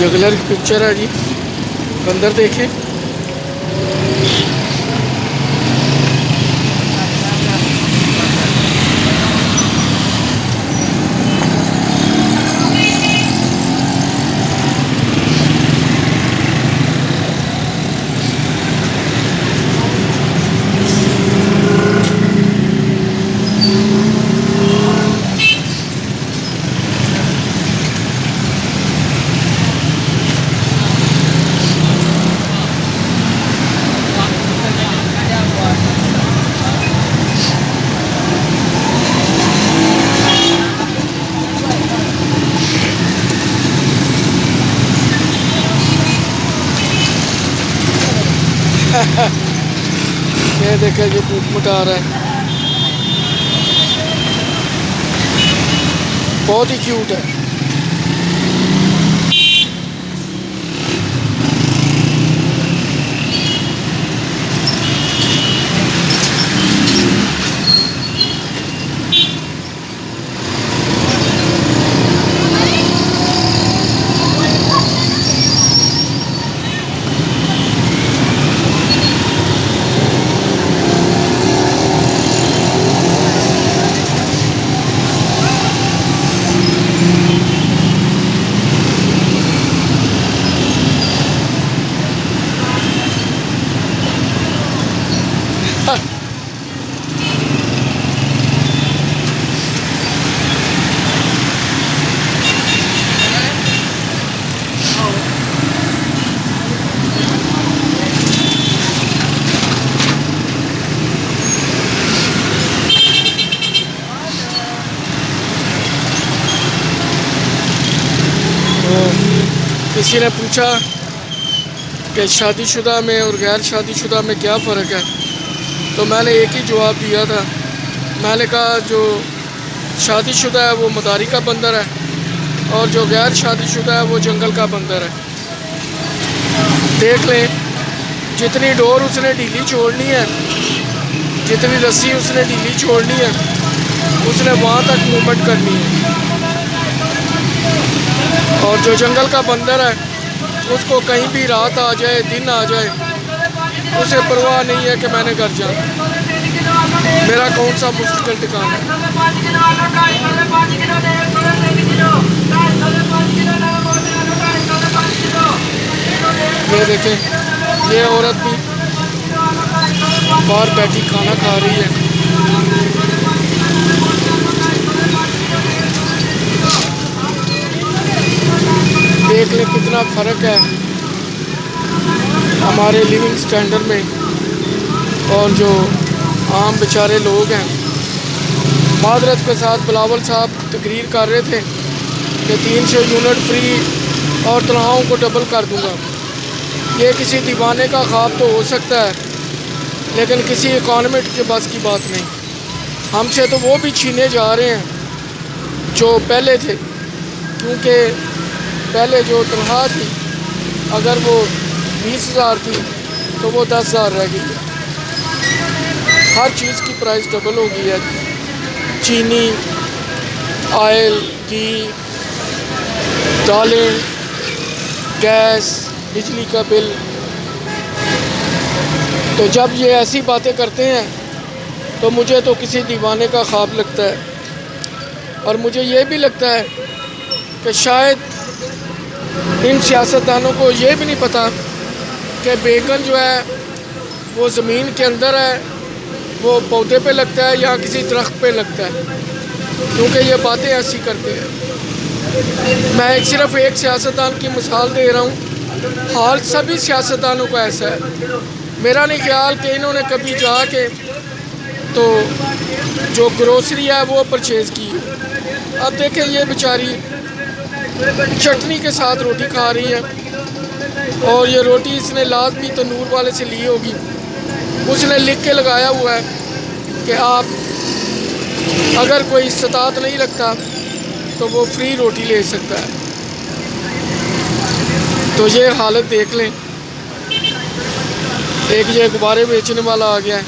Juggler की picture है जी, अंदर देखें। ये देखे जी, पूछ मुटा रहा है, बहुत ही क्यूट है। किसी ने पूछा कि शादीशुदा में और गैर शादीशुदा में क्या फ़र्क है, तो मैंने एक ही जवाब दिया था। मैंने कहा जो शादीशुदा है वो मदारी का बंदर है और जो गैर शादीशुदा है वो जंगल का बंदर है। देख लें, जितनी डोर उसने ढीली छोड़नी है, जितनी रस्सी उसने ढीली छोड़नी है, उसने वहाँ तक मूवमेंट करनी है। और जो जंगल का बंदर है उसको कहीं भी रात आ जाए, दिन आ जाए, उसे परवाह नहीं है कि मैंने घर जाना, मेरा कौन सा मुस्तकिल ठिकाना है। ये देखें, ये औरत भी बाहर बैठी खाना खा रही है। देख ले कितना फ़र्क है हमारे लिविंग स्टैंडर्ड में और जो आम बेचारे लोग हैं। मादरत के साथ बिलावल साहब तकरीर कर रहे थे कि 300 यूनिट फ्री और तनख्वाहों को डबल कर दूंगा। ये किसी दीवाने का ख्वाब तो हो सकता है, लेकिन किसी इकॉनमिस्ट के बस की बात नहीं। हमसे तो वो भी छीने जा रहे हैं जो पहले थे, क्योंकि पहले जो तनख्वाह थी अगर वो 20,000 थी तो वो 10,000 रह गई है। हर चीज़ की प्राइस डबल हो गई है। चीनी, ऑयल, घी, दालें, गैस, बिजली का बिल। तो जब ये ऐसी बातें करते हैं तो मुझे तो किसी दीवाने का ख्वाब लगता है। और मुझे ये भी लगता है कि शायद इन सियासतदानों को ये भी नहीं पता कि बैगन जो है वो ज़मीन के अंदर है, वो पौधे पे लगता है या किसी दरख्त पे लगता है, क्योंकि ये बातें ऐसी करते हैं। मैं सिर्फ एक सियासतदान की मिसाल दे रहा हूँ, हाल सभी सियासतदानों का ऐसा है। मेरा नहीं ख्याल कि इन्होंने कभी जाके तो जो ग्रोसरी है वो परचेज़ की। अब देखें, ये बेचारी चटनी के साथ रोटी खा रही है और ये रोटी इसने लाजमी तंदूर वाले से ली होगी। उसने लिख के लगाया हुआ है कि आप अगर कोई इस्तात नहीं रखता तो वो फ्री रोटी ले सकता है। तो ये हालत देख लें। एक ये गुब्बारे बेचने वाला आ गया है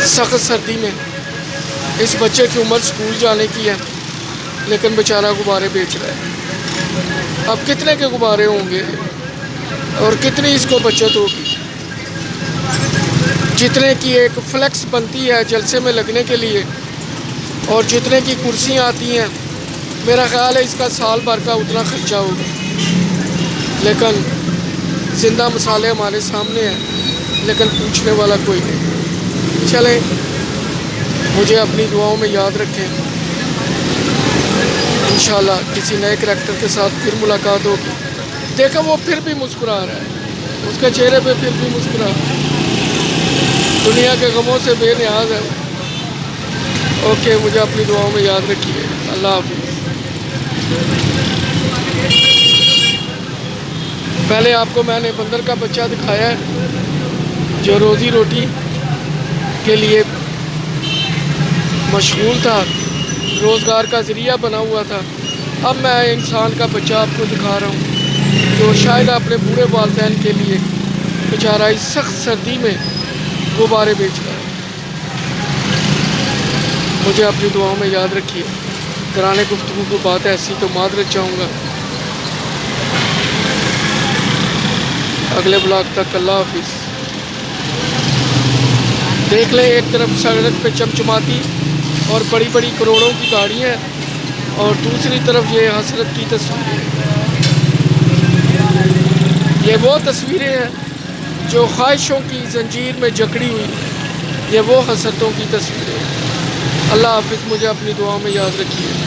सख्त सर्दी में। इस बच्चे की उम्र स्कूल जाने की है लेकिन बेचारा गुब्बारे बेच रहा है। अब कितने के गुब्बारे होंगे और कितनी इसको बचत होगी। जितने की एक फ्लेक्स बनती है जलसे में लगने के लिए और जितने की कुर्सियाँ आती हैं, मेरा ख़्याल है इसका साल भर का उतना ख़र्चा होगा। लेकिन ज़िंदा मिसालें हमारे सामने हैं, लेकिन पूछने वाला कोई नहीं। चलें, मुझे अपनी दुआओं में याद रखें। इंशाल्लाह किसी नए करैक्टर के साथ फिर मुलाकात होगी। देखो वो फिर भी मुस्कुरा रहा है, उसके चेहरे पे फिर भी मुस्कुराहट, दुनिया के गमों से बेनियाज है। ओके, मुझे अपनी दुआओं में याद रखिए। अल्लाह हाफिज़। पहले आपको मैंने बंदर का बच्चा दिखाया है जो रोज़ी रोटी के लिए मशगूल था, रोज़गार का ज़रिया बना हुआ था। अब मैं इंसान का बच्चा आपको दिखा रहा हूँ जो शायद अपने बूढ़े वालिदैन के लिए बेचारा इस सख्त सर्दी में गुब्बारे बेच रहा है। मुझे अपनी दुआओं में याद रखिए। दराने गुफ्तगू की बात ऐसी तो मादरत चाहूँगा। अगले ब्लॉग तक अल्लाह हाफिज़। देख लें, एक तरफ सड़क पे चमचमाती और बड़ी बड़ी करोड़ों की गाड़ियाँ और दूसरी तरफ ये हसरत की तस्वीरें। ये वो तस्वीरें हैं जो ख्वाहिशों की जंजीर में जकड़ी हुई, ये वो हसरतों की तस्वीरें। अल्लाह हाफिज़। मुझे अपनी दुआओं में याद रखिए।